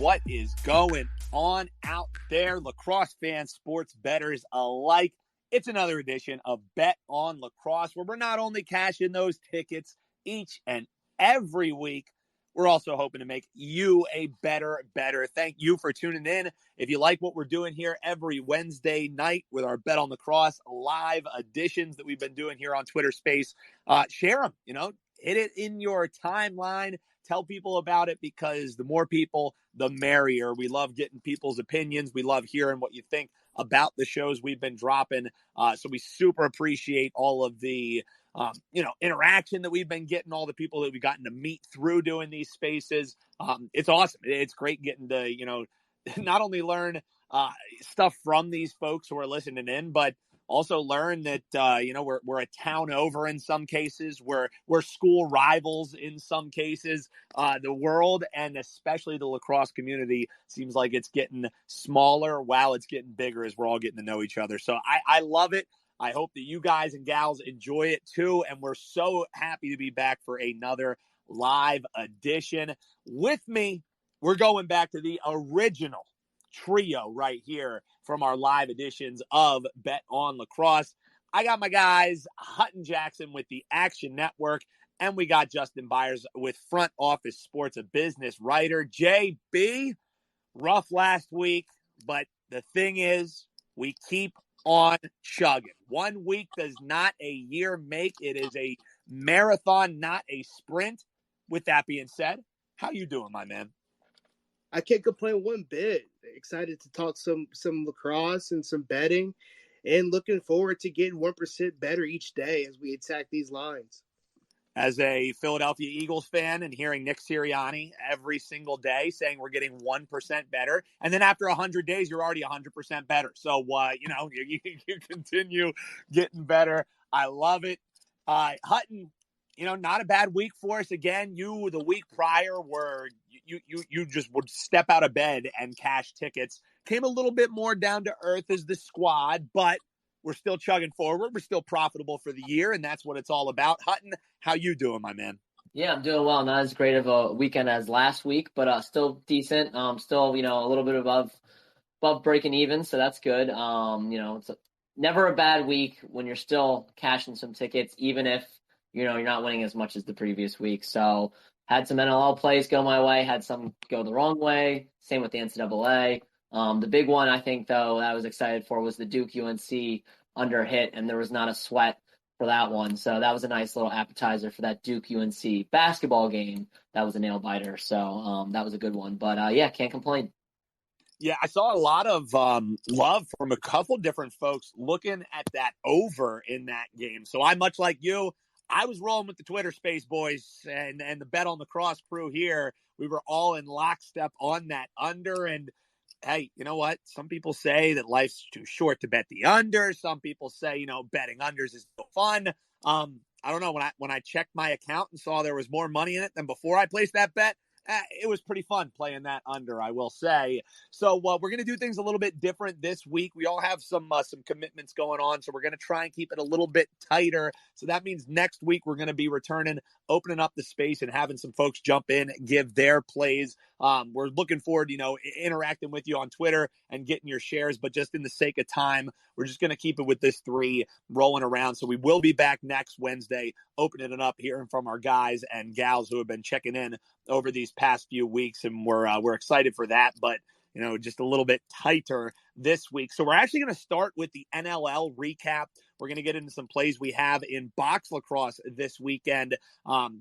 what is going on out there, lacrosse fans, sports bettors alike? It's another edition of Bet On Lacrosse, where we're not only cashing those tickets each and every week, we're also hoping to make you a better. Thank you for tuning in. If you like what we're doing here every Wednesday night with our Bet On Lacrosse live editions that we've been doing here on Twitter Space, share them, hit it in your timeline. Tell people about it, because the more people, the merrier. We love getting people's opinions. We love hearing what you think about the shows we've been dropping. So we super appreciate all of the, interaction that we've been getting, all the people that we've gotten to meet through doing these spaces. It's awesome. It's great getting to, not only learn stuff from these folks who are listening in, but also learn that, we're a town over in some cases. We're school rivals in some cases. The world, and especially the lacrosse community, seems like it's getting smaller while it's getting bigger as we're all getting to know each other. So I love it. I hope that you guys and gals enjoy it too. And we're so happy to be back for another live edition. With me, we're going back to the original trio right here from our live editions of Bet On Lacrosse. I got my guys, Hutton Jackson with the Action Network, and we got Justin Byers with Front Office Sports, a business writer. JB, rough last week, but the thing is, we keep on chugging. 1 week does not a year make. It is a marathon, not a sprint. With that being said, how you doing, my man? I can't complain one bit. Excited to talk some lacrosse and some betting, and looking forward to getting 1% better each day as we attack these lines. As a Philadelphia Eagles fan and hearing Nick Sirianni every single day saying we're getting 1% better, and then after 100 days, you're already 100% better. So, you continue getting better. I love it. Hutton, not a bad week for us again. You, the week prior, were you just would step out of bed and cash tickets. Came a little bit more down to earth as the squad, but we're still chugging forward. We're still profitable for the year, and that's what it's all about. Hutton, how you doing, my man? Yeah, I'm doing well. Not as great of a weekend as last week, but still decent. Still, a little bit above breaking even, so that's good. It's never a bad week when you're still cashing some tickets, even if you're not winning as much as the previous week. So had some NLL plays go my way, had some go the wrong way. Same with the NCAA. The big one, I think, though, that I was excited for was the Duke-UNC under hit, and there was not a sweat for that one. So that was a nice little appetizer for that Duke-UNC basketball game. That was a nail-biter. So that was a good one. But, can't complain. Yeah, I saw a lot of love from a couple different folks looking at that over in that game. So I, much like you, I was rolling with the Twitter Space boys and the Bet On Lacrosse crew here. We were all in lockstep on that under. And hey, you know what? Some people say that life's too short to bet the under. Some people say, betting unders is so fun. I don't know. When I checked my account and saw there was more money in it than before I placed that bet, it was pretty fun playing that under, I will say. So we're going to do things a little bit different this week. We all have some commitments going on, so we're going to try and keep it a little bit tighter. So that means next week we're going to be returning, opening up the space and having some folks jump in, give their plays. We're looking forward, interacting with you on Twitter and getting your shares. But just in the sake of time, we're just going to keep it with this 3 rolling around. So we will be back next Wednesday, opening it up, hearing from our guys and gals who have been checking in over these past few weeks, and we're excited for that. But just a little bit tighter this week. So we're actually going to start with the NLL recap. We're going to get into some plays we have in box lacrosse this weekend.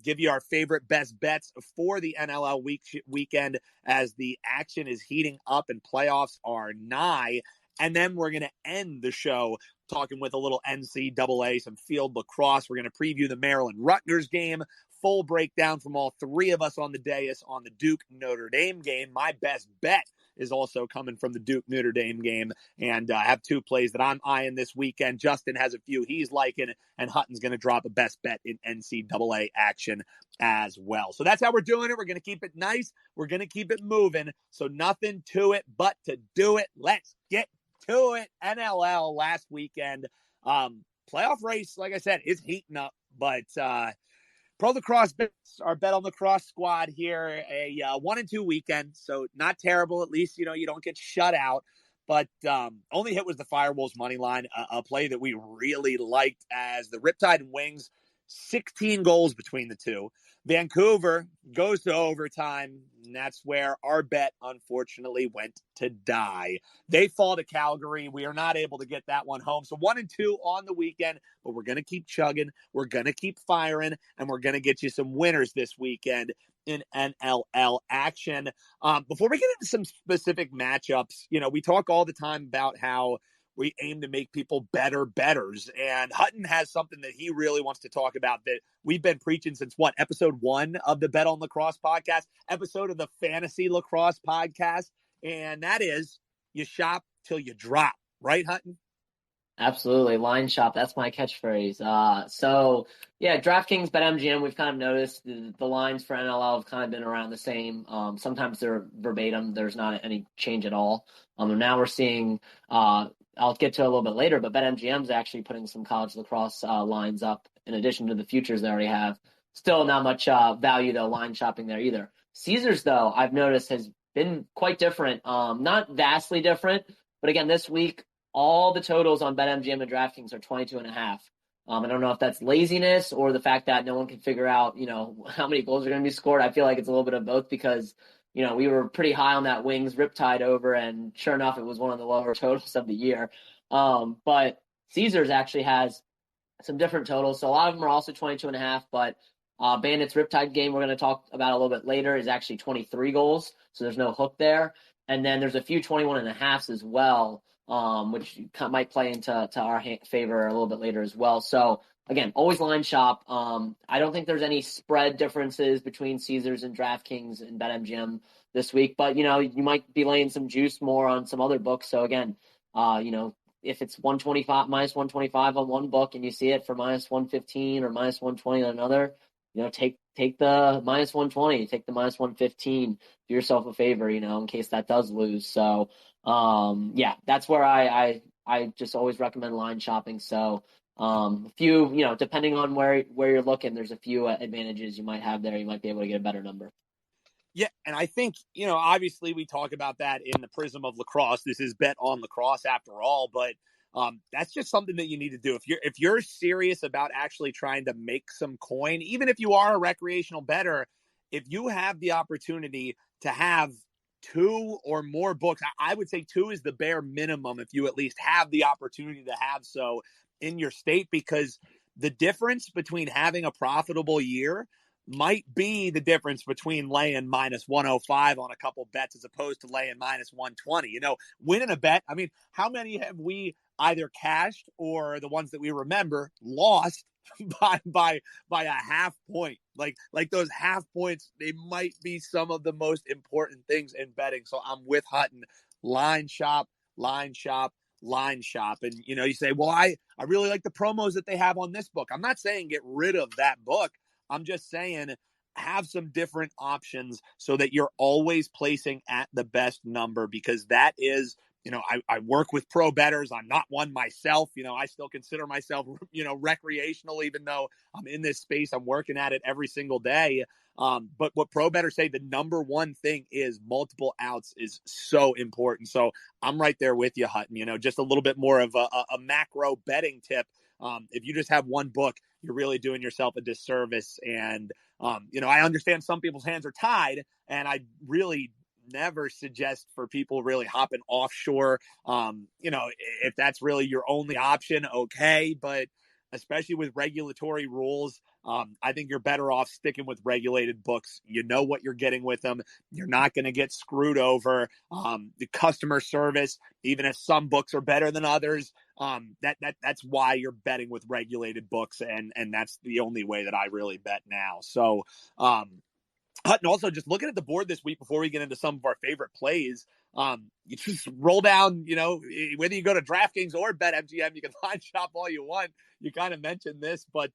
Give you our favorite best bets for the NLL weekend as the action is heating up and playoffs are nigh. And then we're going to end the show talking with a little NCAA, some field lacrosse. We're going to preview the Maryland Rutgers game. Full breakdown from all 3 of us on the dais on the Duke Notre Dame game. My best bet is also coming from the Duke Notre Dame game. And I have 2 plays that I'm eyeing this weekend. Justin has a few he's liking, and Hutton's going to drop a best bet in NCAA action as well. So that's how we're doing it. We're going to keep it nice. We're going to keep it moving. So nothing to it but to do it. Let's get to it. NLL last weekend. Playoff race, like I said, is heating up, but Pro Lacrosse Bets, our Bet on Lacrosse squad here, a 1-2 weekend, so not terrible. At least, you don't get shut out. But only hit was the Firewolves money line, a play that we really liked as the Riptide and Wings, 16 goals between the two. Vancouver goes to overtime, and that's where our bet, unfortunately, went to die. They fall to Calgary. We are not able to get that one home. So 1-2 on the weekend, but we're going to keep chugging. We're going to keep firing, and we're going to get you some winners this weekend in NLL action. Before we get into some specific matchups, we talk all the time about how we aim to make people better bettors. And Hutton has something that he really wants to talk about that we've been preaching since episode 1 of the Bet on Lacrosse podcast, episode of the Fantasy Lacrosse podcast. And that is, you shop till you drop. Right, Hutton? Absolutely. Line shop. That's my catchphrase. So yeah, DraftKings, BetMGM, we've kind of noticed the lines for NLL have kind of been around the same. Sometimes they're verbatim. There's not any change at all. And now we're seeing, I'll get to it a little bit later, but BetMGM is actually putting some college lacrosse lines up in addition to the futures they already have. Still not much value, though, line shopping there either. Caesars, though, I've noticed has been quite different. Not vastly different, but again, this week, all the totals on BetMGM and DraftKings are 22.5. I don't know if that's laziness or the fact that no one can figure out, how many goals are going to be scored. I feel like it's a little bit of both because, we were pretty high on that Wings Riptide over, and sure enough, it was one of the lower totals of the year. But Caesars actually has some different totals. So a lot of them are also 22.5, but Bandits Riptide game we're going to talk about a little bit later is actually 23 goals. So there's no hook there. And then there's a few 21.5s as well, which might play into our favor a little bit later as well. So again, always line shop. I don't think there's any spread differences between Caesars and DraftKings and BetMGM this week, but you might be laying some juice more on some other books. So again, if it's 125 minus 125 on one book and you see it for minus 115 or minus 120 on another, take the minus 120, take the minus 115, do yourself a favor, in case that does lose. So yeah, that's where I just always recommend line shopping. So a few, depending on where you're looking, there's a few advantages you might have there. You might be able to get a better number. Yeah, and I think, obviously we talk about that in the prism of lacrosse. This is Bet on Lacrosse after all, but that's just something that you need to do. If you're serious about actually trying to make some coin, even if you are a recreational bettor, if you have the opportunity to have 2 or more books, I would say 2 is the bare minimum if you at least have the opportunity to have so in your state, because the difference between having a profitable year might be the difference between laying minus 105 on a couple bets as opposed to laying minus 120. Winning a bet, I mean, how many have we either cashed or the ones that we remember lost by a half point? Like those half points, they might be some of the most important things in betting. So I'm with Hutton. Line shop. And, you say, well, I really like the promos that they have on this book. I'm not saying get rid of that book. I'm just saying have some different options so that you're always placing at the best number, because that is, I work with pro bettors. I'm not one myself. I still consider myself, recreational, even though I'm in this space. I'm working at it every single day. But what pro bettors say, the number one thing is multiple outs is so important. So I'm right there with you, Hutton. Just a little bit more of a macro betting tip. If you just have one book, you're really doing yourself a disservice. And, I understand some people's hands are tied, and I really never suggest for people really hopping offshore. If that's really your only option, okay. But especially with regulatory rules, I think you're better off sticking with regulated books. You know what you're getting with them. You're not going to get screwed over. The customer service, even if some books are better than others, that's why you're betting with regulated books. And that's the only way that I really bet now. So, Hutton, also just looking at the board this week before we get into some of our favorite plays, you just roll down, whether you go to DraftKings or BetMGM, you can line shop all you want. You kind of mentioned this, but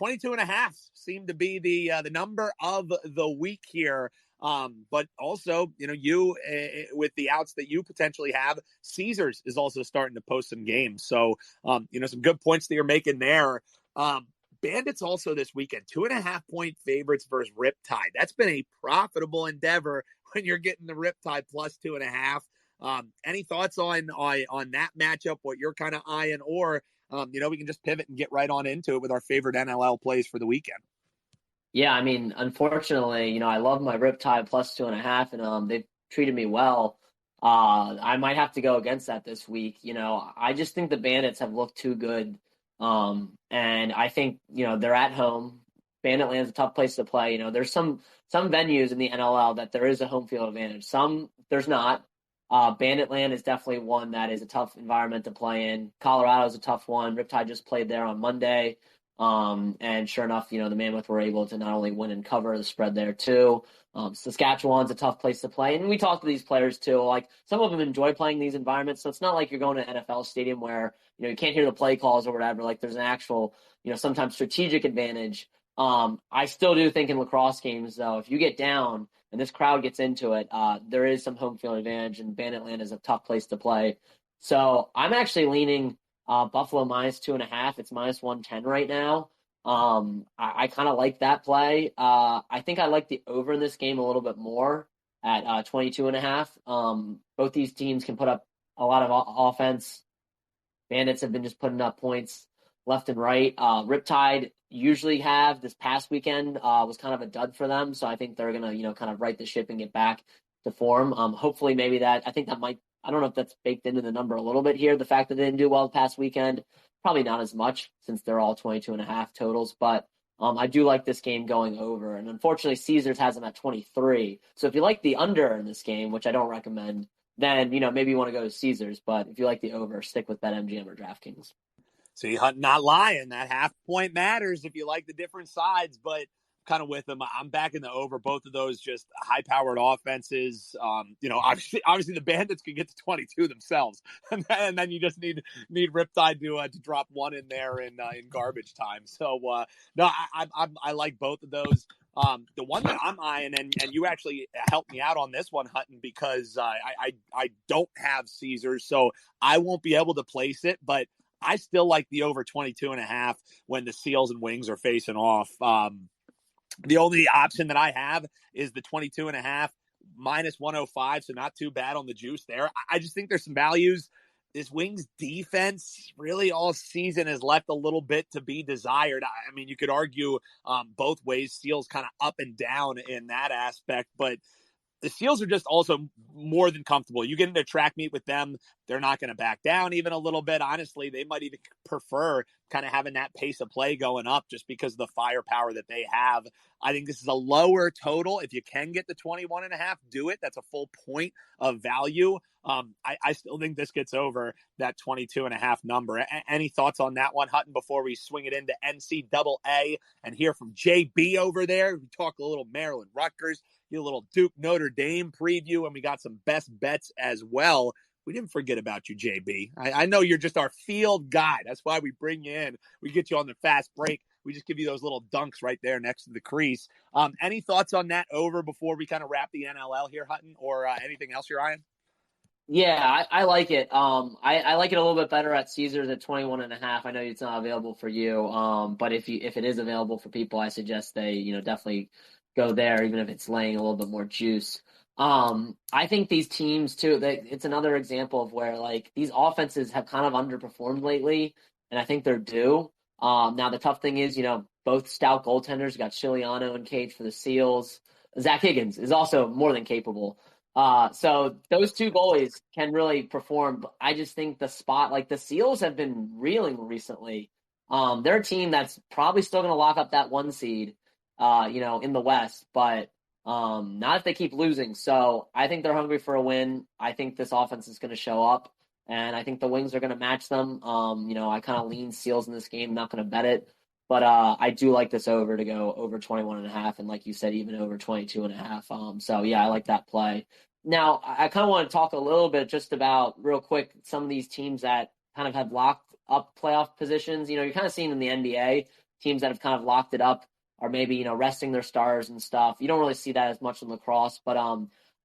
22.5 seem to be the number of the week here. But also, you with the outs that you potentially have, Caesars is also starting to post some games. So, some good points that you're making there. Bandits also this weekend, 2.5-point favorites versus Riptide. That's been a profitable endeavor when you're getting the Riptide plus 2.5. Any thoughts on that matchup, what you're kind of eyeing, or, we can just pivot and get right on into it with our favorite NLL plays for the weekend. Yeah, I mean, unfortunately, I love my Riptide plus 2.5, and they've treated me well. I might have to go against that this week. I just think the Bandits have looked too good. And I think, they're at home. Banditland's a tough place to play. There's some venues in the NLL that there is a home field advantage. Some there's not. Banditland is definitely one that is a tough environment to play in. Colorado's a tough one. Riptide just played there on Monday. And sure enough, the Mammoth were able to not only win and cover the spread there too. Saskatchewan's a tough place to play. And we talked to these players too. Like, some of them enjoy playing these environments. So it's not like you're going to an NFL stadium where, you can't hear the play calls or whatever. Like, there's an actual, sometimes strategic advantage. I still do think in lacrosse games, though, if you get down and this crowd gets into it, there is some home field advantage, and Banditland is a tough place to play. So I'm actually leaning Buffalo minus 2.5. It's minus 110 right now. I kind of like that play. I think I like the over in this game a little bit more at 22.5. Both these teams can put up a lot of offense. Bandits have been just putting up points left and right. Riptide usually have. This past weekend was kind of a dud for them, so I think they're gonna kind of right the ship and get back to form. Hopefully, maybe that. I think that might. I don't know if that's baked into the number a little bit here. The fact that they didn't do well the past weekend, probably not as much since they're all 22.5 totals. But I do like this game going over, and unfortunately, Caesars has them at 23. So if you like the under in this game, which I don't recommend, then maybe you want to go to Caesars. But if you like the over, stick with BetMGM or DraftKings. See, not lying. That half point matters if you like the different sides, but kind of with them. I'm backing the over. Both of those just high-powered offenses. Obviously the Bandits can get to 22 themselves, and then you just need Riptide to drop one in there in garbage time. So no, I like both of those. The one that I'm eyeing, and you actually helped me out on this one, Hutton, because I don't have Caesars, so I won't be able to place it, but I still like the over 22.5 when the Seals and Wings are facing off. The only option that I have is the 22.5 minus 105. So not too bad on the juice there. I just think there's some values. This Wings defense really all season has left a little bit to be desired. I mean, you could argue both ways. Seals kind of up and down in that aspect, but the Seals are just also more than comfortable. You get into a track meet with them, they're not going to back down even a little bit. Honestly, they might even prefer kind of having that pace of play going up just because of the firepower that they have. I think this is a lower total. If you can get the 21.5, do it. That's a full point of value. I still think this gets over that 22.5 number. Any thoughts on that one, Hutton, before we swing it into NCAA and hear from JB over there? We talk a little Maryland Rutgers, get a little Duke Notre Dame preview, and we got some best bets as well. We didn't forget about you, JB. I know you're just our field guy. That's why we bring you in. We get you on the fast break. We just give you those little dunks right there next to the crease. Any thoughts on that over before we kind of wrap the NLL here, Hutton, or anything else you're eyeing? Yeah, I like it. I like it a little bit better at Caesars at 21.5. I know it's not available for you, but if it is available for people, I suggest they definitely go there, even if it's laying a little bit more juice. I think these teams too, it's another example of where like these offenses have kind of underperformed lately, and I think they're due. Now the tough thing is, both stout goaltenders, got Chiliano and Cage for the Seals. Zach Higgins is also more than capable. So those two goalies can really perform. But I just think the spot, like the Seals have been reeling recently. They're a team that's probably still going to lock up that 1 seed, in the West, but not if they keep losing. So I think they're hungry for a win. I think this offense is going to show up, and I think the Wings are going to match them. I kind of lean Seals in this game, not going to bet it, but I do like this over to go over 21.5, and like you said, even over 22.5. So yeah, I like that play. Now, I kind of want to talk a little bit just about, real quick, some of these teams that kind of have locked up playoff positions. You're kind of seeing in the NBA, teams that have kind of locked it up are maybe, resting their stars and stuff. You don't really see that as much in lacrosse, but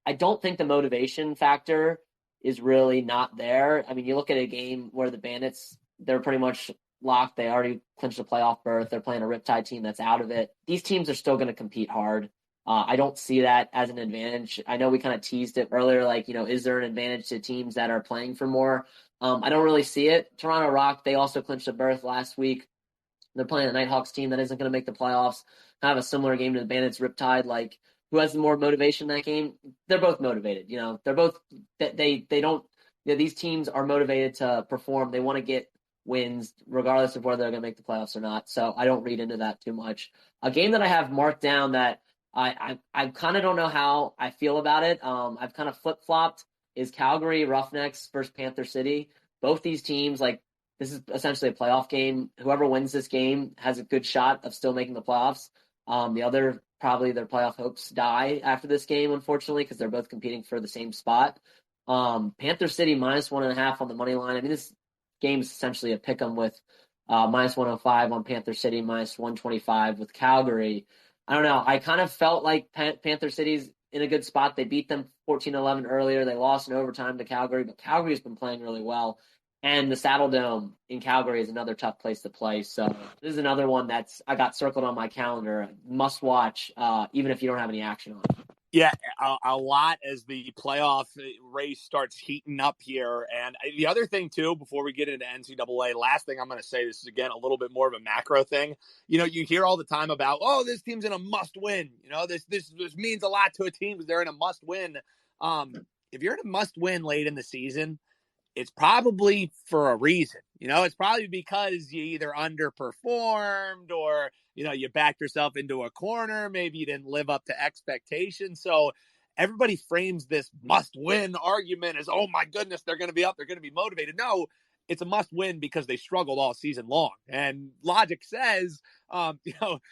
I don't think the motivation factor is really not there. I mean, you look at a game where the Bandits, they're pretty much locked. They already clinched a playoff berth. They're playing a Riptide team that's out of it. These teams are still going to compete hard. I don't see that as an advantage. I know we kind of teased it earlier, like, is there an advantage to teams that are playing for more? I don't really see it. Toronto Rock, they also clinched a berth last week. They're playing a Nighthawks team that isn't going to make the playoffs. Kind of a similar game to the Bandits Riptide. Like, who has more motivation in that game? They're both motivated. They're both they don't. These teams are motivated to perform. They want to get wins, regardless of whether they're going to make the playoffs or not. So I don't read into that too much. A game that I have marked down that I kind of don't know how I feel about it. I've kind of flip flopped. Is Calgary Roughnecks versus Panther City? Both these teams, like, this is essentially a playoff game. Whoever wins this game has a good shot of still making the playoffs. The other, probably their playoff hopes die after this game, unfortunately, because they're both competing for the same spot. Panther City -1.5 on the money line. I mean, this game is essentially a pick 'em with -105 on Panther City, -125 with Calgary. I don't know. I kind of felt like Panther City's in a good spot. They beat them 14-11 earlier. They lost in overtime to Calgary, but Calgary's been playing really well. And the Saddle Dome in Calgary is another tough place to play. So this is another one I got circled on my calendar. Must watch, even if you don't have any action on it. Yeah, a lot as the playoff race starts heating up here. And the other thing, too, before we get into NCAA, last thing I'm going to say, this is, again, a little bit more of a macro thing. You hear all the time about, this team's in a must-win. This means a lot to a team because they're in a must-win. If you're in a must-win late in the season, it's probably for a reason. It's probably because you either underperformed or, you backed yourself into a corner. Maybe you didn't live up to expectations. So everybody frames this must-win argument as, oh, my goodness, they're going to be up. They're going to be motivated. No, it's a must-win because they struggled all season long. And logic says,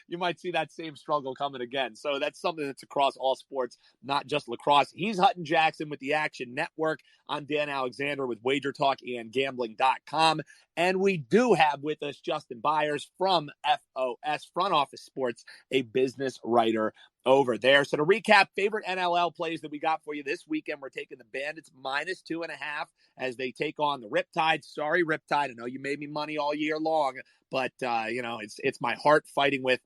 you might see that same struggle coming again. So that's something that's across all sports, not just lacrosse. He's Hutton Jackson with the Action Network. I'm Dan Alexander with Wager Talk and Gambling.com. And we do have with us Justin Byers from FOS, Front Office Sports, a business writer over there. So to recap, favorite NLL plays that we got for you this weekend, we're taking the Bandits -2.5 as they take on the Riptide. Sorry, Riptide. I know you made me money all year long, but it's my heart fighting with,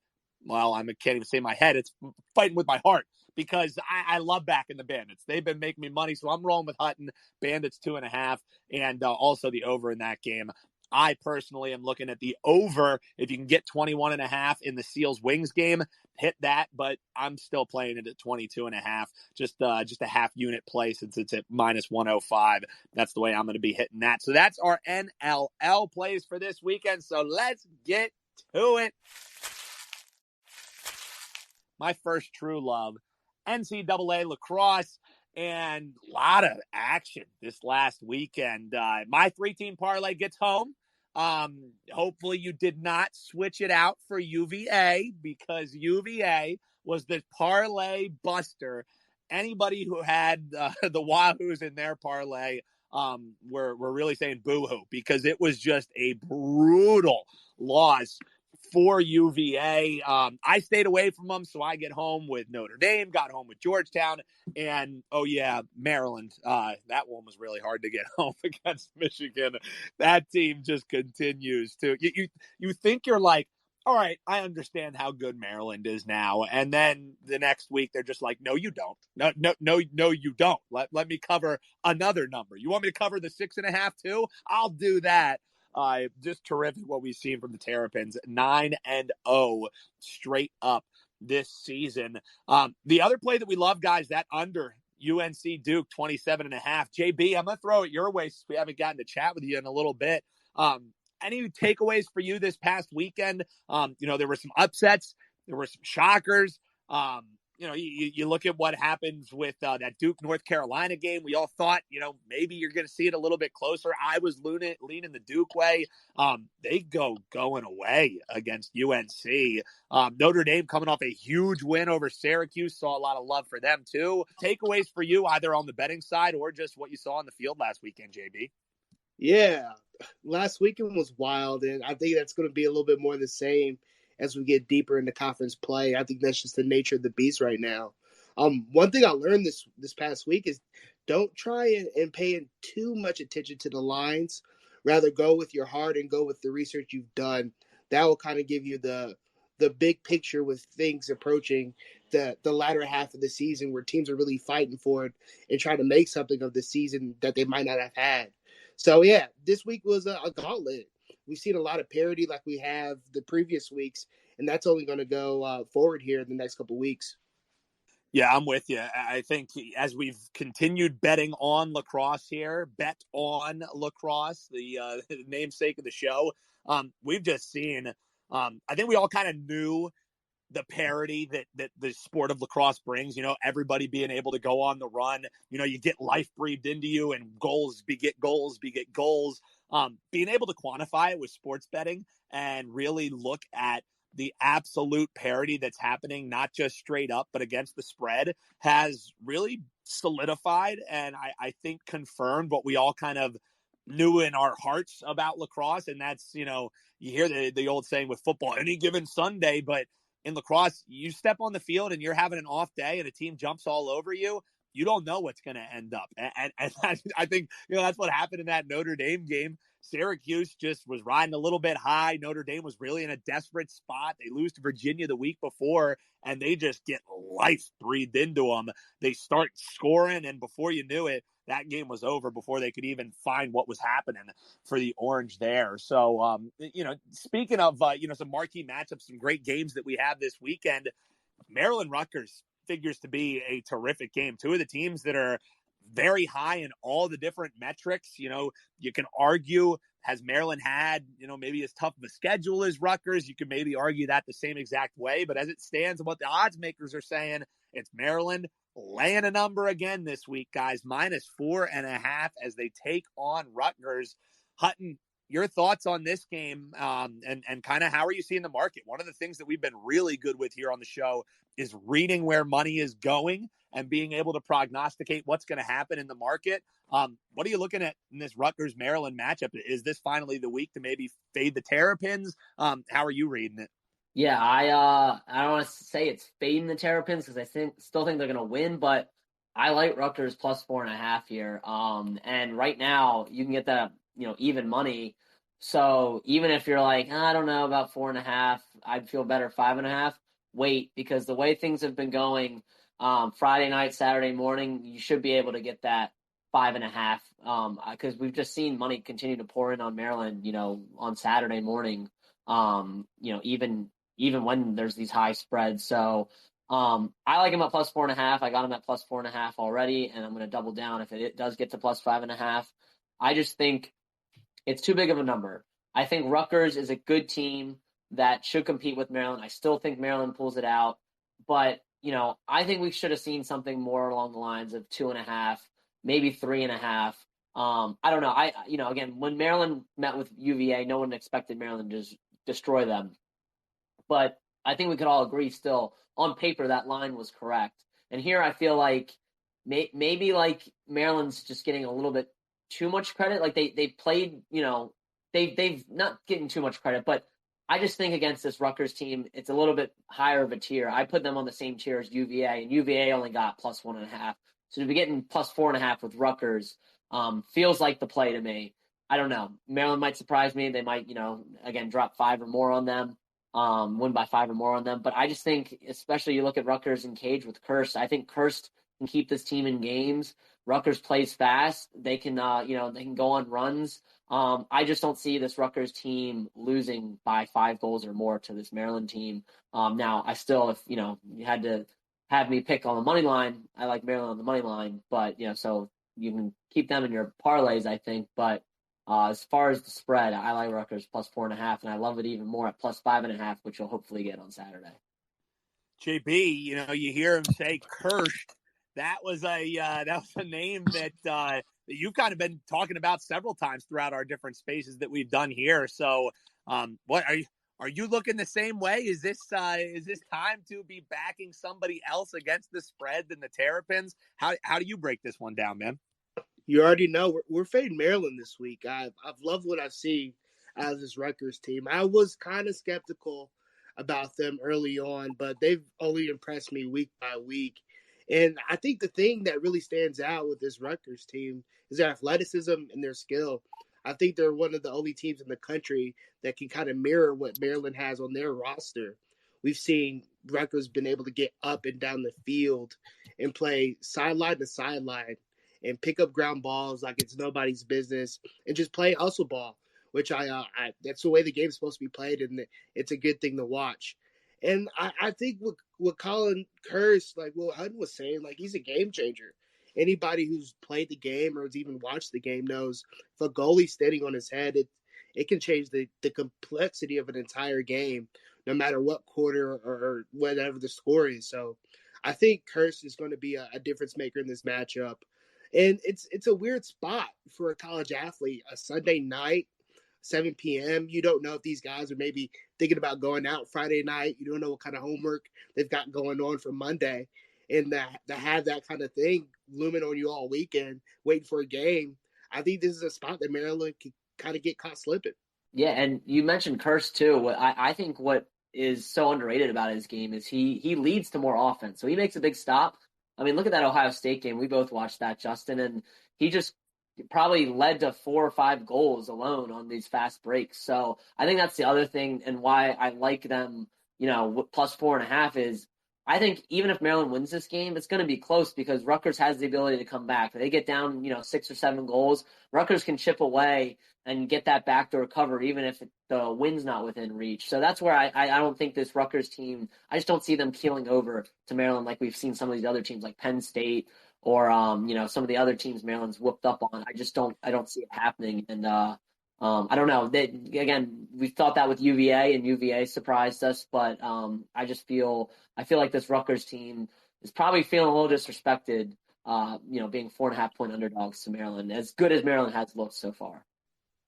I can't even say my head. It's fighting with my heart because I love backing the Bandits. They've been making me money, so I'm rolling with Hutton. Bandits 2.5, and also the over in that game. I personally am looking at the over. If you can get 21.5 in the Seals Wings game, hit that, but I'm still playing it at 22.5. Just a half unit play since it's at -105. That's the way I'm going to be hitting that. So that's our NLL plays for this weekend. So let's get to it. My first true love, NCAA lacrosse. And a lot of action this last weekend. My 3-team parlay gets home. Hopefully you did not switch it out for UVA because UVA was the parlay buster. Anybody who had the Wahoos in their parlay were really saying boo-hoo because it was just a brutal loss for UVA. I stayed away from them, so I get home with Notre Dame, got home with Georgetown, and Maryland. That one was really hard to get home against Michigan. That team just continues to. You think you're like, all right, I understand how good Maryland is now, and then the next week they're just like, no, you don't. No, you don't. Let me cover another number. You want me to cover the 6.5 too? I'll do that. Just terrific what we've seen from the Terrapins. 9-0 straight up this season. The other play that we love, guys, that under UNC Duke 27.5. JB, I'm going to throw it your way since we haven't gotten to chat with you in a little bit. Any takeaways for you this past weekend? There were some upsets. There were some shockers. You look at what happens with that Duke North Carolina game. We all thought, maybe you're going to see it a little bit closer. I was leaning the Duke way. They going away against UNC. Notre Dame coming off a huge win over Syracuse. Saw a lot of love for them too. Takeaways for you either on the betting side or just what you saw on the field last weekend, JB? Yeah, last weekend was wild, and I think that's going to be a little bit more the same as we get deeper into conference play. I think that's just the nature of the beast right now. One thing I learned this past week is don't try and pay too much attention to the lines. rather go with your heart and go with the research you've done. That will kind of give you the big picture with things approaching the latter half of the season where teams are really fighting for it and trying to make something of the season that they might not have had. So, yeah, this week was a gauntlet. We've seen a lot of parity like we have the previous weeks, and that's only going to go forward here in the next couple of weeks. Yeah, I'm with you. I think as we've continued betting on lacrosse here, Bet On Lacrosse, the namesake of the show, we've just seen, I think we all kind of knew the parity that the sport of lacrosse brings, everybody being able to go on the run, you get life breathed into you and goals beget goals. Being able to quantify it with sports betting and really look at the absolute parity that's happening, not just straight up, but against the spread, has really solidified and I think confirmed what we all kind of knew in our hearts about lacrosse. And that's, you hear the old saying with football, any given Sunday, but in lacrosse, you step on the field and you're having an off day and a team jumps all over you. You don't know what's going to end up. And I think, that's what happened in that Notre Dame game. Syracuse just was riding a little bit high. Notre Dame was really in a desperate spot. They lose to Virginia the week before, and they just get life breathed into them. They start scoring, and before you knew it, that game was over before they could even find what was happening for the Orange there. So, speaking of, some marquee matchups, some great games that we have this weekend, Maryland Rutgers figures to be a terrific game. Two of the teams that are very high in all the different metrics. You can argue, has Maryland had, maybe as tough of a schedule as Rutgers? You could maybe argue that the same exact way, but as it stands and what the odds makers are saying, it's Maryland laying a number again this week, guys, -4.5 as they take on Rutgers. Hutton, your thoughts on this game and kind of how are you seeing the market? One of the things that we've been really good with here on the show is reading where money is going and being able to prognosticate what's going to happen in the market. What are you looking at in this Rutgers-Maryland matchup? Is this finally the week to maybe fade the Terrapins? How are you reading it? Yeah, I don't want to say it's fading the Terrapins because I still think they're going to win, but I like Rutgers +4.5 here. And right now you can get that, even money. So even if you're like, I don't know about 4.5, I'd feel better 5.5. Wait, because the way things have been going, Friday night, Saturday morning, you should be able to get that 5.5. Because we've just seen money continue to pour in on Maryland, on Saturday morning. Even when there's these high spreads. So I like him at +4.5. I got him at +4.5 already, and I'm going to double down if it does get to +5.5. I just think it's too big of a number. I think Rutgers is a good team that should compete with Maryland. I still think Maryland pulls it out, but I think we should have seen something more along the lines of 2.5, maybe 3.5. I don't know. Again, when Maryland met with UVA, no one expected Maryland to just destroy them. But I think we could all agree still, on paper, that line was correct. And here I feel like maybe like Maryland's just getting a little bit too much credit. Like they played, they've not getting too much credit, but I just think against this Rutgers team, it's a little bit higher of a tier. I put them on the same tier as UVA, and UVA only got +1.5. So to be getting +4.5 with Rutgers feels like the play to me. I don't know. Maryland might surprise me. They might, again, drop 5 or more on them, win by 5 or more on them. But I just think, especially you look at Rutgers and Cage with Kirst, I think Kirst can keep this team in games. Rutgers plays fast. They can, they can go on runs. I just don't see this Rutgers team losing by 5 goals or more to this Maryland team. Now, I still, if you had to have me pick on the money line, I like Maryland on the money line. But so you can keep them in your parlays, I think. But as far as the spread, I like Rutgers +4.5, and I love it even more at +5.5, which you'll hopefully get on Saturday. JB, you hear him say Kirst. That was a name that you've kind of been talking about several times throughout our different spaces that we've done here. So, what are you looking the same way? Is this time to be backing somebody else against the spread than the Terrapins? How do you break this one down, man? You already know we're fading Maryland this week. I've loved what I've seen out of this Rutgers team. I was kind of skeptical about them early on, but they've only impressed me week by week. And I think the thing that really stands out with this Rutgers team is their athleticism and their skill. I think they're one of the only teams in the country that can kind of mirror what Maryland has on their roster. We've seen Rutgers been able to get up and down the field and play sideline to sideline and pick up ground balls like it's nobody's business and just play hustle ball, which I that's the way the game's supposed to be played, and it's a good thing to watch. And I think what Colin Kurtz, like what Hutton was saying, like he's a game changer. Anybody who's played the game or has even watched the game knows if a goalie's standing on his head, it can change the complexity of an entire game, no matter what quarter or whatever the score is. So I think Kurtz is going to be a difference maker in this matchup. And it's a weird spot for a college athlete, a Sunday night, 7 p.m. You don't know if these guys are maybe thinking about going out Friday night. You don't know what kind of homework they've got going on for Monday. And to have that kind of thing looming on you all weekend, waiting for a game, I think this is a spot that Maryland can kind of get caught slipping. Yeah, and you mentioned Kurtz too. I think what is so underrated about his game is he leads to more offense. So he makes a big stop. I mean, look at that Ohio State game. We both watched that, Justin, and he just probably led to 4 or 5 goals alone on these fast breaks. So I think that's the other thing, and why I like them, plus 4.5 is I think even if Maryland wins this game, it's going to be close because Rutgers has the ability to come back. If they get down, 6 or 7 goals, Rutgers can chip away and get that backdoor cover, even if the win's not within reach. So that's where I don't think this Rutgers team, I just don't see them keeling over to Maryland like we've seen some of these other teams like Penn State or, some of the other teams Maryland's whooped up on. I don't see it happening. And I don't know. Again, we thought that with UVA, and UVA surprised us. But I feel like this Rutgers team is probably feeling a little disrespected, being 4.5-point underdogs to Maryland, as good as Maryland has looked so far.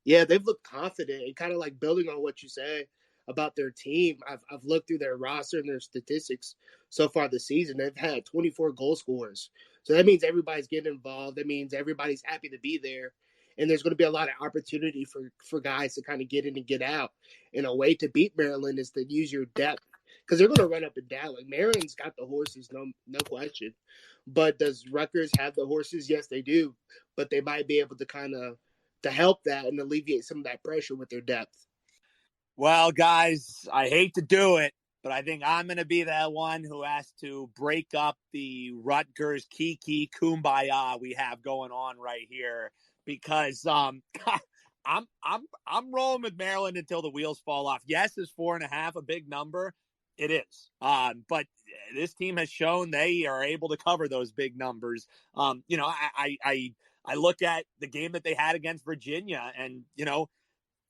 Yeah, they've looked confident, and kind of like building on what you say about their team. I've looked through their roster and their statistics so far this season. They've had 24 goal scorers. So that means everybody's getting involved. That means everybody's happy to be there. And there's going to be a lot of opportunity for guys to kind of get in and get out. And a way to beat Maryland is to use your depth, because they're going to run up and down. Like Maryland's got the horses, no question. But does Rutgers have the horses? Yes, they do. But they might be able to kind of to help that and alleviate some of that pressure with their depth. Well, guys, I hate to do it, but I think I'm going to be that one who has to break up the Rutgers Kiki Kumbaya we have going on right here, because I'm rolling with Maryland until the wheels fall off. Yes, is 4.5 a big number? It is. But this team has shown they are able to cover those big numbers. I look at the game that they had against Virginia, and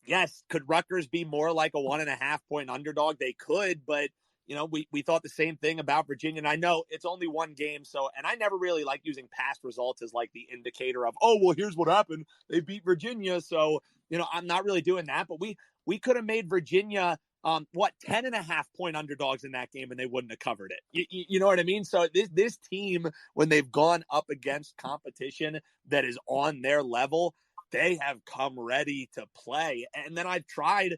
yes, could Rutgers be more like a 1.5-point underdog? They could, but we thought the same thing about Virginia. And I know it's only one game, and I never really like using past results as like the indicator of, oh, well, here's what happened. They beat Virginia, so I'm not really doing that. But we could have made Virginia 10.5-point underdogs in that game, and they wouldn't have covered it. You know what I mean? So this team, when they've gone up against competition that is on their level, they have come ready to play. And then I've tried,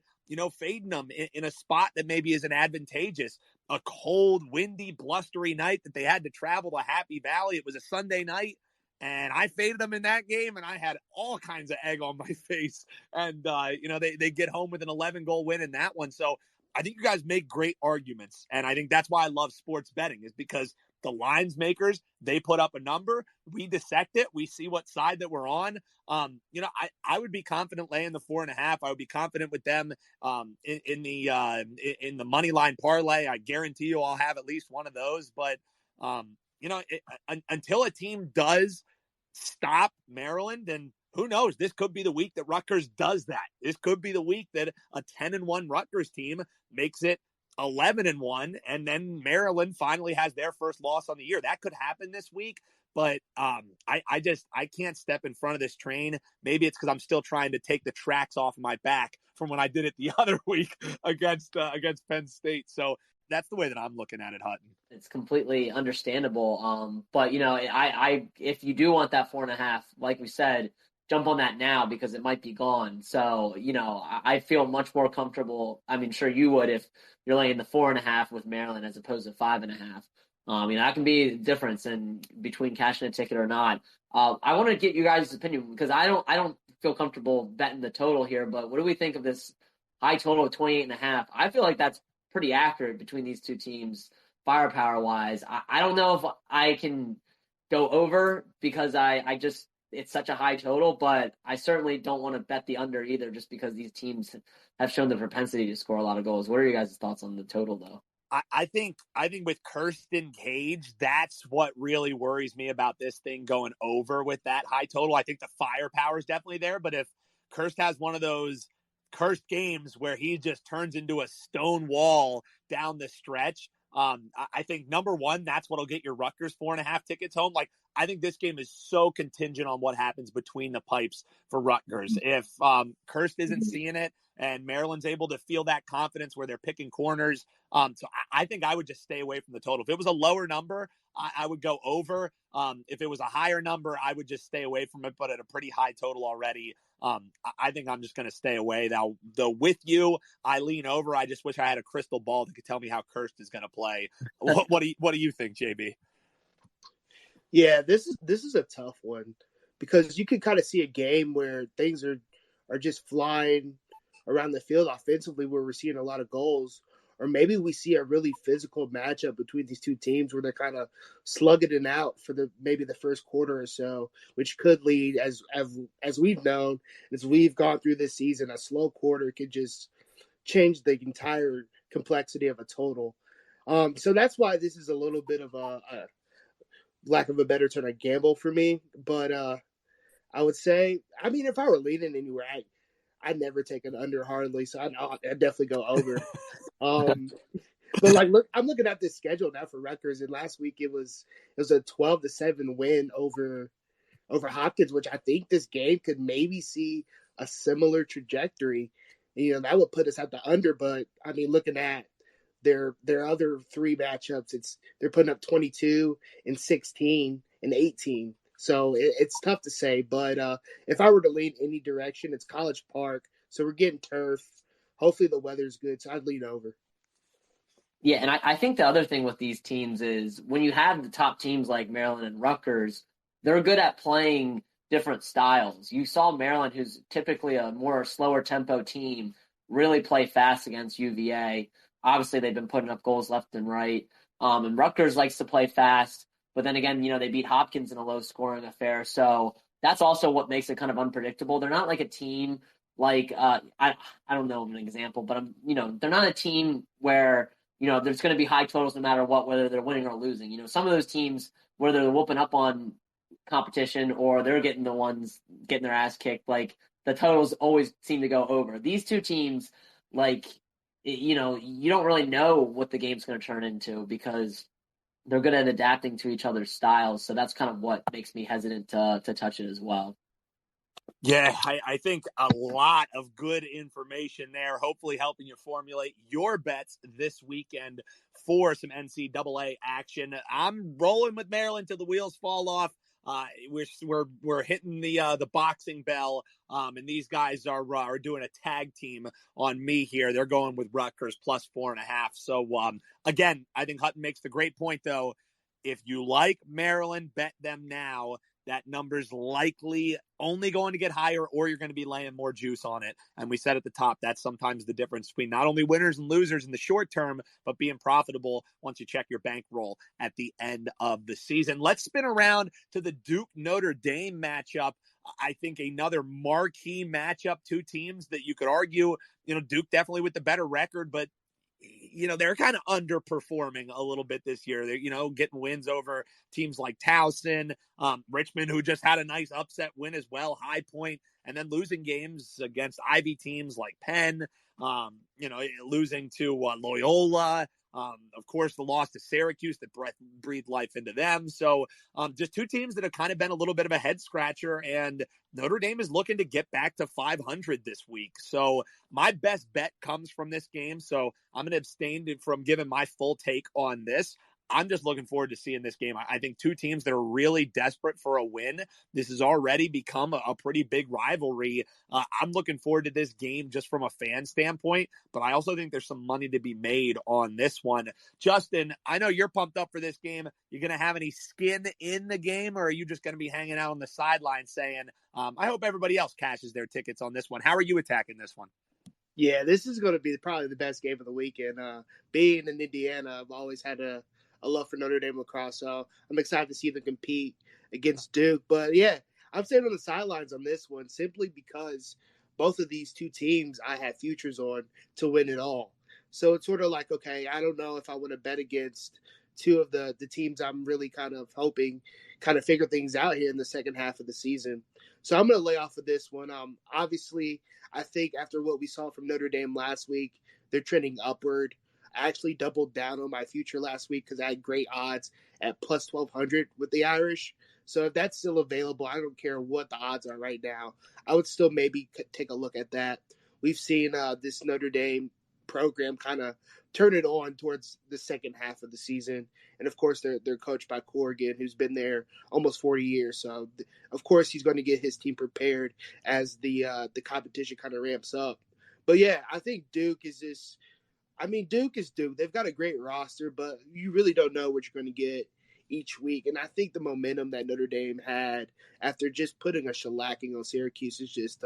fading them in a spot that maybe isn't advantageous. A cold, windy, blustery night that they had to travel to Happy Valley. It was a Sunday night, and I faded them in that game, and I had all kinds of egg on my face. And, they get home with an 11-goal win in that one. So I think you guys make great arguments. And I think that's why I love sports betting, is because the lines makers, they put up a number, we dissect it, we see what side that we're on. I would be confident laying the 4.5. I would be confident with them in the money line parlay. I guarantee you I'll have at least one of those. But until a team does stop Maryland, and who knows, this could be the week that Rutgers does that. This could be the week that a 10-1 Rutgers team makes it 11-1, and then Maryland finally has their first loss on the year. That could happen this week, but I can't step in front of this train. Maybe it's because I'm still trying to take the tracks off my back from when I did it the other week against Penn State. So that's the way that I'm looking at it, Hutton. It's completely understandable. But I if you do want that 4.5, like we said, jump on that now because it might be gone. So, I feel much more comfortable. I mean, sure you would if you're laying the 4.5 with Maryland as opposed to 5.5. That can be the difference in between cashing a ticket or not. I want to get you guys' opinion because I don't feel comfortable betting the total here, but what do we think of this high total of 28.5? I feel like that's pretty accurate between these two teams, firepower-wise. I don't know if I can go over because I just it's such a high total, but I certainly don't want to bet the under either just because these teams have shown the propensity to score a lot of goals. What are your guys' thoughts on the total, though? I think with Kirsten Cage, that's what really worries me about this thing going over with that high total. I think the firepower is definitely there, but if Kirst has one of those cursed games where he just turns into a stone wall down the stretch, I think number one, that's what'll get your Rutgers 4.5 tickets home. Like, I think this game is so contingent on what happens between the pipes for Rutgers. If Kirst isn't seeing it and Maryland's able to feel that confidence where they're picking corners, so I think I would just stay away from the total. If it was a lower number, I would go over. If it was a higher number, I would just stay away from it. But at a pretty high total already, I think I'm just going to stay away. Now, though, with you, I lean over. I just wish I had a crystal ball that could tell me how Kirst is going to play. What do you think, JB? Yeah, this is a tough one because you can kind of see a game where things are just flying around the field offensively, where we're seeing a lot of goals, or maybe we see a really physical matchup between these two teams where they're kind of slugging it out for maybe the first quarter or so, which could lead, as we've known, as we've gone through this season, a slow quarter could just change the entire complexity of a total. So that's why this is a little bit of a lack of a better term, a gamble for me. But I would say, I mean, if I were leaning anywhere, I'd never take an under hardly, so I'd definitely go over. But like, look, I'm looking at this schedule now for Rutgers, and last week it was a 12-7 win over Hopkins, which I think this game could maybe see a similar trajectory. You know, that would put us at the under. But I mean, looking at their other three matchups, they're putting up 22 and 16 and 18. So it's tough to say, but if I were to lean any direction, it's College Park. So we're getting turf. Hopefully the weather's good, so I'd lean over. Yeah, and I think the other thing with these teams is when you have the top teams like Maryland and Rutgers, they're good at playing different styles. You saw Maryland, who's typically a more slower tempo team, really play fast against UVA. Obviously, they've been putting up goals left and right. And Rutgers likes to play fast. But then again, they beat Hopkins in a low-scoring affair. So that's also what makes it kind of unpredictable. They're not like a team like I don't know an example, but they're not a team where there's going to be high totals no matter what, whether they're winning or losing. Some of those teams, whether they're whooping up on competition or they're getting their ass kicked, like the totals always seem to go over. These two teams, like you don't really know what the game's going to turn into because they're good at adapting to each other's styles. So that's kind of what makes me hesitant to touch it as well. Yeah, I think a lot of good information there, hopefully helping you formulate your bets this weekend for some NCAA action. I'm rolling with Maryland till the wheels fall off. We're hitting the boxing bell, and these guys are doing a tag team on me here. They're going with Rutgers plus 4.5. So again, I think Hutton makes the great point though. If you like Maryland, bet them now. That number's likely only going to get higher, or you're going to be laying more juice on it. And we said at the top, that's sometimes the difference between not only winners and losers in the short term, but being profitable once you check your bankroll at the end of the season. Let's spin around to the Duke-Notre Dame matchup. I think another marquee matchup, two teams that you could argue, Duke definitely with the better record, but they're kind of underperforming a little bit this year. They're, getting wins over teams like Towson, Richmond, who just had a nice upset win as well, High Point, and then losing games against Ivy teams like Penn, losing to Loyola. Of course, the loss to Syracuse that breathed life into them. So just two teams that have kind of been a little bit of a head scratcher, and Notre Dame is looking to get back to 500 this week. So my best bet comes from this game. So I'm going to abstain from giving my full take on this. I'm just looking forward to seeing this game. I think two teams that are really desperate for a win. This has already become a pretty big rivalry. I'm looking forward to this game just from a fan standpoint, but I also think there's some money to be made on this one. Justin, I know you're pumped up for this game. You going to have any skin in the game, or are you just going to be hanging out on the sideline saying, I hope everybody else cashes their tickets on this one? How are you attacking this one? Yeah, this is going to be probably the best game of the weekend. Being in Indiana, I've always had a love for Notre Dame lacrosse, so I'm excited to see them compete against Duke. But yeah, I'm staying on the sidelines on this one simply because both of these two teams I had futures on to win it all. So it's sort of like, okay, I don't know if I want to bet against two of the teams I'm really kind of hoping kind of figure things out here in the second half of the season. So I'm going to lay off of this one. Obviously, I think after what we saw from Notre Dame last week, they're trending upward. I actually doubled down on my future last week because I had great odds at plus 1,200 with the Irish. So if that's still available, I don't care what the odds are right now. I would still maybe take a look at that. We've seen this Notre Dame program kind of turn it on towards the second half of the season. And of course, they're coached by Corrigan, who's been there almost 40 years. So of course, he's going to get his team prepared as the competition kind of ramps up. But yeah, I think Duke is this. I mean, Duke is Duke. They've got a great roster, but you really don't know what you're going to get each week. And I think the momentum that Notre Dame had after just putting a shellacking on Syracuse is just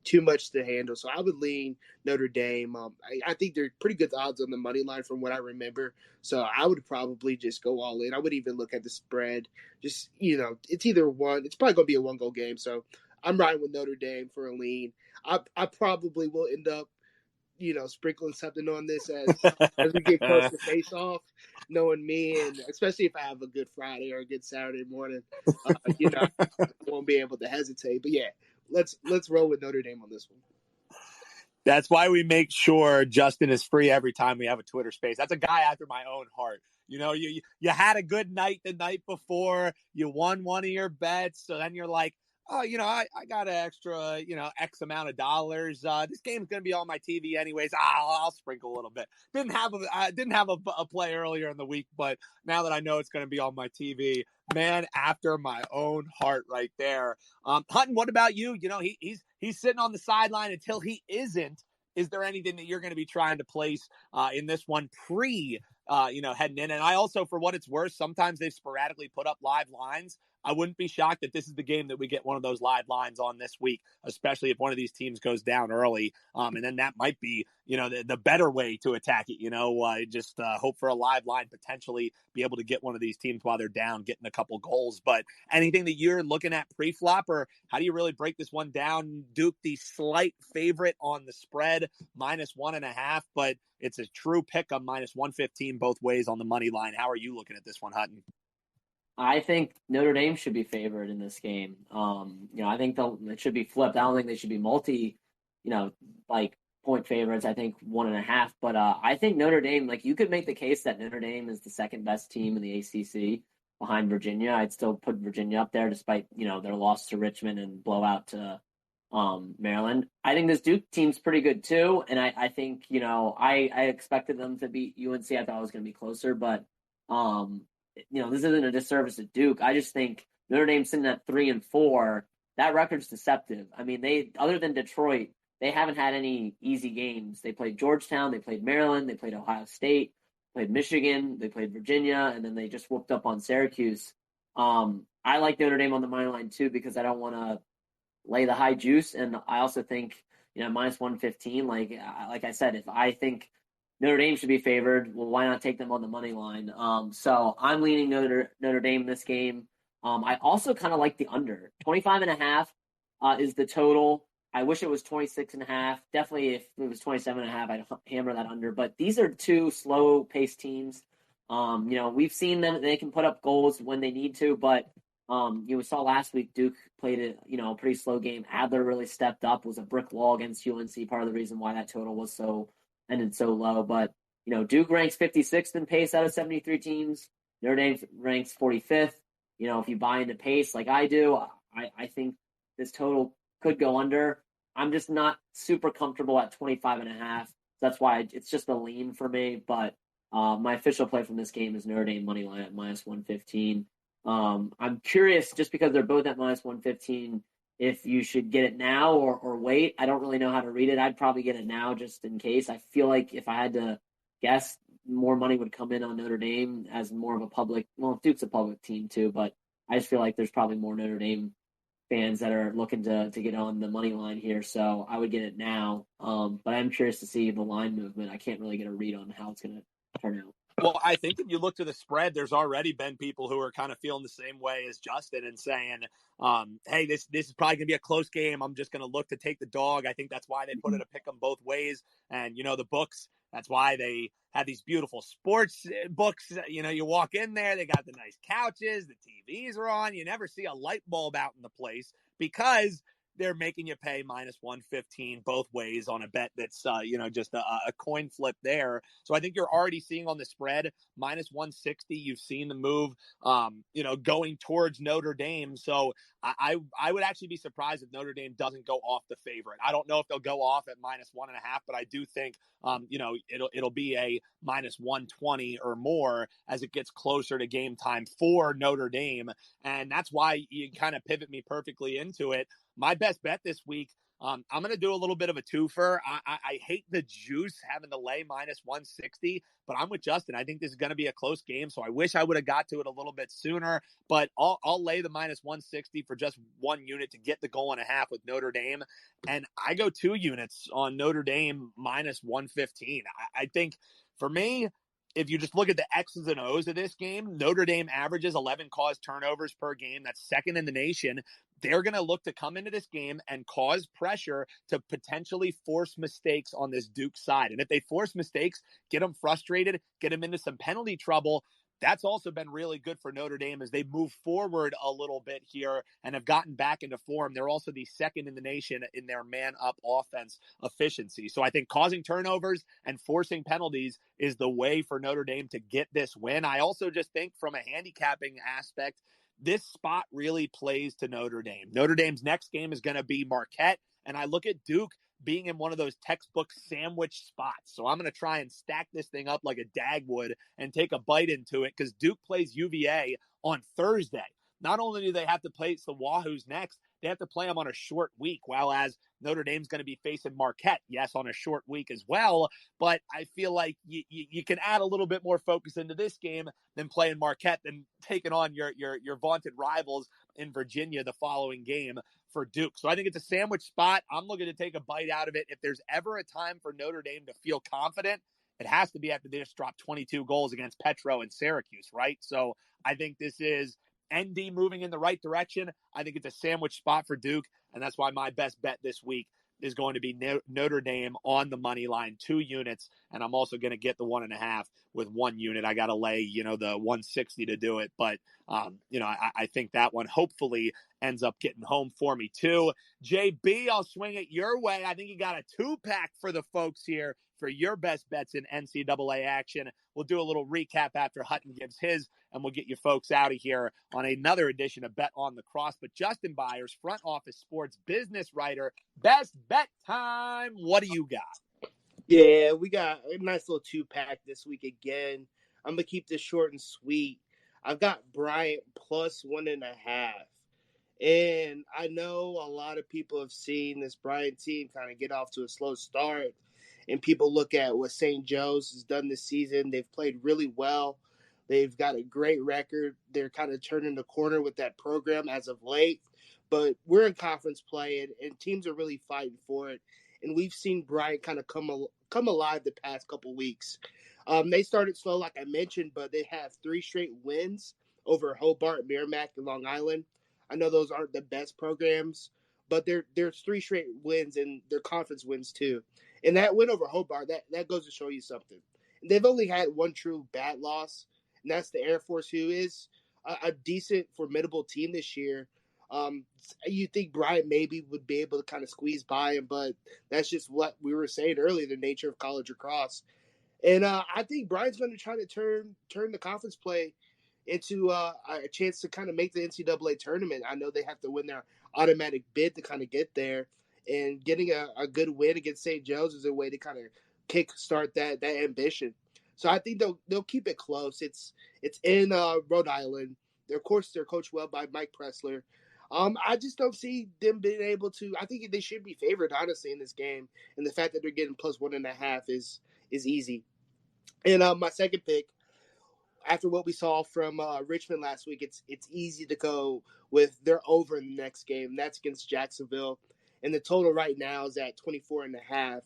too much to handle. So I would lean Notre Dame. I think they're pretty good odds on the money line from what I remember. So I would probably just go all in. I would even look at the spread. Just, it's either one. It's probably going to be a one-goal game. So I'm riding with Notre Dame for a lean. I probably will end up sprinkling something on this as we get close to face off, knowing me, and especially if I have a good Friday or a good Saturday morning, I won't be able to hesitate. But yeah, let's roll with Notre Dame on this one. That's why we make sure Justin is free every time we have a Twitter space. That's a guy after my own heart. You had a good night the night before, you won one of your bets, so then you're like, oh, I got an extra, X amount of dollars. This game's going to be on my TV anyways. I'll sprinkle a little bit. Didn't have a play earlier in the week, but now that I know it's going to be on my TV, man, after my own heart right there. Hutton, what about you? He's sitting on the sideline until he isn't. Is there anything that you're going to be trying to place in this one heading in? And I also, for what it's worth, sometimes they've sporadically put up live lines. I wouldn't be shocked that this is the game that we get one of those live lines on this week, especially if one of these teams goes down early. And then that might be, the better way to attack it, just hope for a live line, potentially be able to get one of these teams while they're down, getting a couple goals. But anything that you're looking at pre-flop, or how do you really break this one down? Duke, the slight favorite on the spread, -1.5, but it's a true pick on -115 both ways on the money line. How are you looking at this one, Hutton? I think Notre Dame should be favored in this game. I think it should be flipped. I don't think they should be point favorites. I think 1.5. But I think Notre Dame, you could make the case that Notre Dame is the second best team in the ACC behind Virginia. I'd still put Virginia up there despite, their loss to Richmond and blowout to Maryland. I think this Duke team's pretty good too. And I think, I expected them to beat UNC. I thought it was going to be closer, but this isn't a disservice to Duke. I just think Notre Dame sitting at 3-4, that record's deceptive. I mean, they, other than Detroit, they haven't had any easy games. They played Georgetown, they played Maryland, they played Ohio State, played Michigan, they played Virginia, and then they just whooped up on Syracuse. I like Notre Dame on the money line too because I don't want to lay the high juice, and I also think -115. Like I said, if I think Notre Dame should be favored, well, why not take them on the money line? So I'm leaning Notre Dame in this game. I also kind of like the under. 25.5 is the total. I wish it was 26.5. Definitely if it was 27.5, I'd hammer that under. But these are two slow-paced teams. We've seen them. They can put up goals when they need to, but we saw last week Duke played a pretty slow game. Adler really stepped up, was a brick wall against UNC, part of the reason why that total was ended so low. But, Duke ranks 56th in pace out of 73 teams. Notre Dame ranks 45th. If you buy into pace like I do, I think this total could go under. I'm just not super comfortable at 25.5. That's why it's just a lean for me. But My official play from this game is Notre Dame money line at -115. I'm curious, just because they're both at -115, if you should get it now or wait. I don't really know how to read it. I'd probably get it now just in case. I feel like if I had to guess, more money would come in on Notre Dame as more of a public. Well, Duke's a public team too, but I just feel like there's probably more Notre Dame fans that are looking to get on the money line here. So I would get it now. But I'm curious to see the line movement. I can't really get a read on how it's going to turn out. Well, I think if you look to the spread, there's already been people who are kind of feeling the same way as Justin and saying, hey, this is probably going to be a close game. I'm just going to look to take the dog. I think that's why they put it to pick them both ways. And, the books, that's why they have these beautiful sports books. You walk in there, they got the nice couches, the TVs are on. You never see a light bulb out in the place because they're making you pay -115 both ways on a bet that's, just a coin flip there. So I think you're already seeing on the spread -160. You've seen the move, going towards Notre Dame. So I would actually be surprised if Notre Dame doesn't go off the favorite. I don't know if they'll go off at -1.5, but I do think, it'll be a -120 or more as it gets closer to game time for Notre Dame. And that's why you kind of pivot me perfectly into it. My best bet this week, I'm going to do a little bit of a twofer. I hate the juice having to lay -160, but I'm with Justin. I think this is going to be a close game, so I wish I would have got to it a little bit sooner, but I'll lay the -160 for just 1 unit to get the goal and a half with Notre Dame, and I go 2 units on Notre Dame -115. I think for me, if you just look at the X's and O's of this game, Notre Dame averages 11 caused turnovers per game. That's second in the nation. They're going to look to come into this game and cause pressure to potentially force mistakes on this Duke side. And if they force mistakes, get them frustrated, get them into some penalty trouble, that's also been really good for Notre Dame as they move forward a little bit here and have gotten back into form. They're also the second in the nation in their man-up offense efficiency. So I think causing turnovers and forcing penalties is the way for Notre Dame to get this win. I also just think from a handicapping aspect, this spot really plays to Notre Dame. Notre Dame's next game is going to be Marquette, and I look at Duke being in one of those textbook sandwich spots. So I'm going to try and stack this thing up like a Dagwood and take a bite into it because Duke plays UVA on Thursday. Not only do they have to place the Wahoos next, they have to play them on a short week, while as Notre Dame's going to be facing Marquette, yes, on a short week as well. But I feel like you can add a little bit more focus into this game than playing Marquette than taking on your vaunted rivals in Virginia the following game for Duke. So I think it's a sandwich spot. I'm looking to take a bite out of it. If there's ever a time for Notre Dame to feel confident, it has to be after they just dropped 22 goals against Petro and Syracuse, right? So I think this is ND moving in the right direction. I think it's a sandwich spot for Duke, and that's why my best bet this week is going to be Notre Dame on the money line, 2 units, and I'm also going to get the 1.5 with 1 unit. I got to lay, the 160 to do it, but I think that one hopefully ends up getting home for me too. JB, I'll swing it your way. I think you got a 2-pack for the folks here for your best bets in NCAA action. We'll do a little recap after Hutton gives his, and we'll get you folks out of here on another edition of Bet On Lacrosse. But Justin Byers, front office sports business writer, best bet time. What do you got? Yeah, we got a nice little 2-pack this week again. I'm going to keep this short and sweet. I've got Bryant plus 1.5. And I know a lot of people have seen this Bryant team kind of get off to a slow start. And people look at what St. Joe's has done this season. They've played really well. They've got a great record. They're kind of turning the corner with that program as of late. But we're in conference play, and teams are really fighting for it. And we've seen Bryant kind of come alive the past couple weeks. They started slow, like I mentioned, but they have 3 straight wins over Hobart, Merrimack, and Long Island. I know those aren't the best programs, but there's 3 straight wins, and they're conference wins too. And that win over Hobart, that goes to show you something. And they've only had 1 true bad loss, and that's the Air Force, who is a decent, formidable team this year. You think Bryant maybe would be able to kind of squeeze by him, but that's just what we were saying earlier, the nature of college lacrosse. And I think Bryant's going to try to turn the conference play into a chance to kind of make the NCAA tournament. I know they have to win their automatic bid to kind of get there, and getting a good win against St. Joe's is a way to kind of kickstart that ambition. So I think they'll keep it close. It's in Rhode Island. Of course, they're coached well by Mike Pressler. I just don't see them being able to. I think they should be favored, honestly, in this game. And the fact that they're getting plus 1.5 is easy. And my second pick, after what we saw from Richmond last week, it's easy to go with their over in the next game. That's against Jacksonville. And the total right now is at 24.5.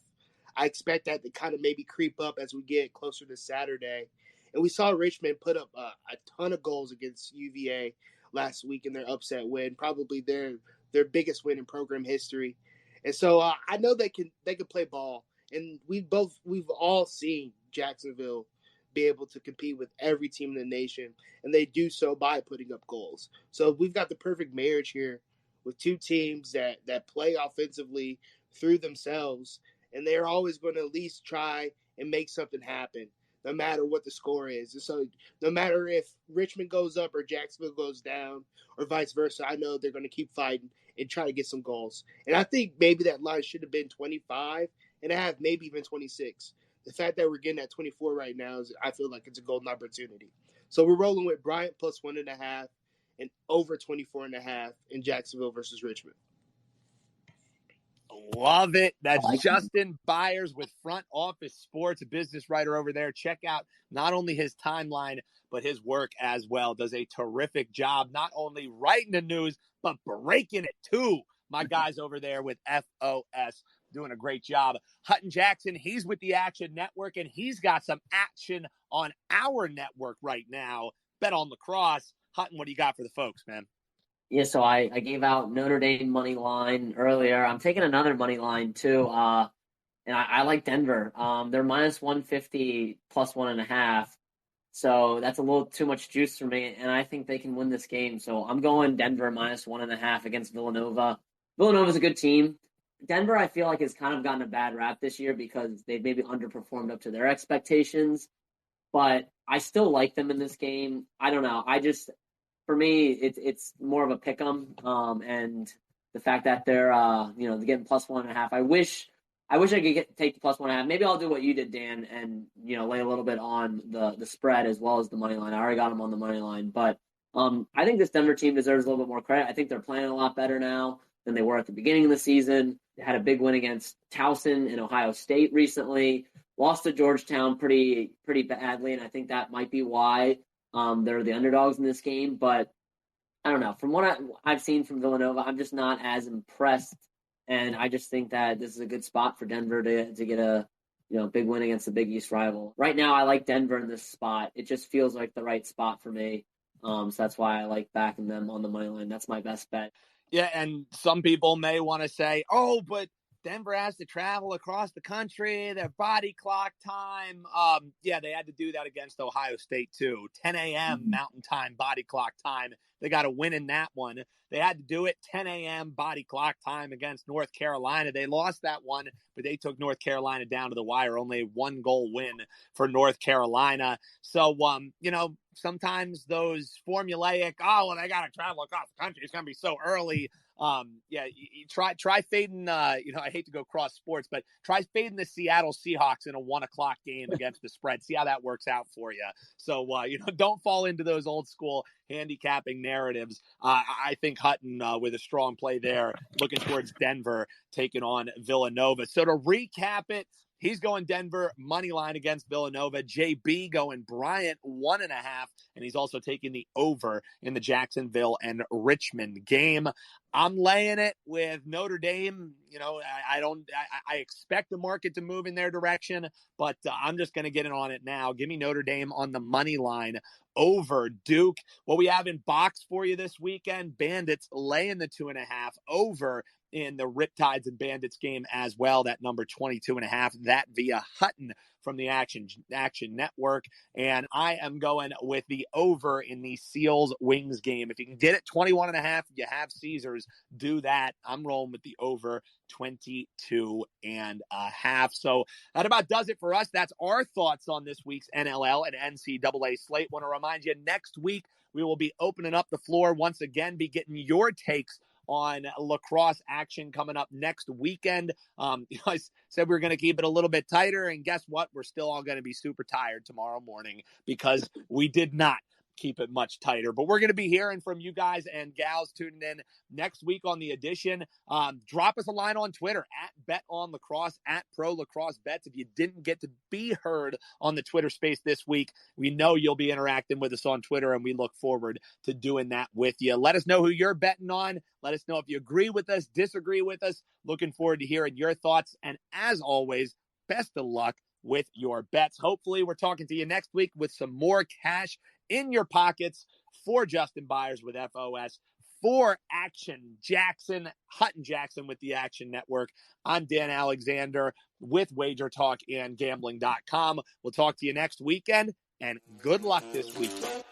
I expect that to kind of maybe creep up as we get closer to Saturday. And we saw Richmond put up a ton of goals against UVA last week in their upset win, probably their biggest win in program history. And so I know they can play ball. And we've all seen Jacksonville be able to compete with every team in the nation, and they do so by putting up goals. So we've got the perfect marriage here with two teams that play offensively through themselves, and they're always going to at least try and make something happen, no matter what the score is. And so no matter if Richmond goes up or Jacksonville goes down or vice versa, I know they're going to keep fighting and try to get some goals. And I think maybe that line should have been 25.5, maybe even 26. The fact that we're getting at 24 right now I feel like it's a golden opportunity. So we're rolling with Bryant plus 1.5 and over 24.5 in Jacksonville versus Richmond. Love it. That's Justin Byers with Front Office Sports, a business writer over there. Check out not only his timeline, but his work as well. Does a terrific job, not only writing the news, but breaking it too. My guys over there with FOS doing a great job. Hutton Jackson, he's with the Action Network, and he's got some action on our network right now. Bet on Lacrosse. Hutton, what do you got for the folks, man? Yeah, so I gave out Notre Dame money line earlier. I'm taking another money line too, and I like Denver. They're minus 150 plus 1.5, so that's a little too much juice for me, and I think they can win this game. So I'm going Denver minus 1.5 against Villanova. Villanova's a good team. Denver, I feel like, has kind of gotten a bad rap this year because they've maybe underperformed up to their expectations, but I still like them in this game. I don't know. For me, it's more of a pick 'em, and the fact that they're they're getting plus 1.5. I wish I could take the plus 1.5. Maybe I'll do what you did, Dan, and lay a little bit on the spread as well as the money line. I already got them on the money line, but I think this Denver team deserves a little bit more credit. I think they're playing a lot better now than they were at the beginning of the season. They had a big win against Towson in Ohio State recently. Lost to Georgetown pretty badly, and I think that might be why they're the underdogs in this game. But I don't know. From what I've seen from Villanova, I'm just not as impressed, and I just think that this is a good spot for Denver to get a big win against the Big East rival. Right now, I like Denver in this spot. It just feels like the right spot for me, so that's why I like backing them on the money line. That's my best bet. Yeah, and some people may want to say, oh, but Denver has to travel across the country, their body clock time. Yeah, they had to do that against Ohio State, too. 10 a.m. Mountain Time body clock time. They got a win in that one. They had to do it 10 a.m. body clock time against North Carolina. They lost that one, but they took North Carolina down to the wire. Only a 1-goal win for North Carolina. So, sometimes those formulaic, they got to travel across the country. It's going to be so early. You try fading, I hate to go cross sports, but try fading the Seattle Seahawks in a 1:00 game against the spread. See how that works out for you. So, don't fall into those old school handicapping narratives. I think Hutton with a strong play there, looking towards Denver, taking on Villanova. So to recap it, he's going Denver money line against Villanova. JB going Bryant 1.5, and he's also taking the over in the Jacksonville and Richmond game. I'm laying it with Notre Dame. I expect the market to move in their direction, but I'm just going to get in on it now. Give me Notre Dame on the money line over Duke. What we have in box for you this weekend, Bandits laying the 2.5 over in the Riptides and Bandits game as well. That number 22.5, that via Hutton from the Action Network. And I am going with the over in the Seals Wings game. If you can get it 21.5, you have Caesars, do that. I'm rolling with the over 22.5. So that about does it for us. That's our thoughts on this week's NLL and NCAA slate. Want to remind you, next week we will be opening up the floor once again, be getting your takes on lacrosse action coming up next weekend. I said we were going to keep it a little bit tighter, and guess what? We're still all going to be super tired tomorrow morning because we did not keep it much tighter. But we're going to be hearing from you guys and gals tuning in next week on the edition. Drop us a line on Twitter at Bet On Lacrosse, at Pro Lacrosse Bets. If you didn't get to be heard on the Twitter space this week, we know you'll be interacting with us on Twitter, and we look forward to doing that with you. Let us know who you're betting on. Let us know if you agree with us, disagree with us. Looking forward to hearing your thoughts. And as always, best of luck with your bets. Hopefully, we're talking to you next week with some more cash in your pockets. For Justin Byers with FOS, for Action Jackson, Hutton Jackson with the Action Network, I'm Dan Alexander with Wager Talk and Gambling.com. We'll talk to you next weekend, and good luck this weekend.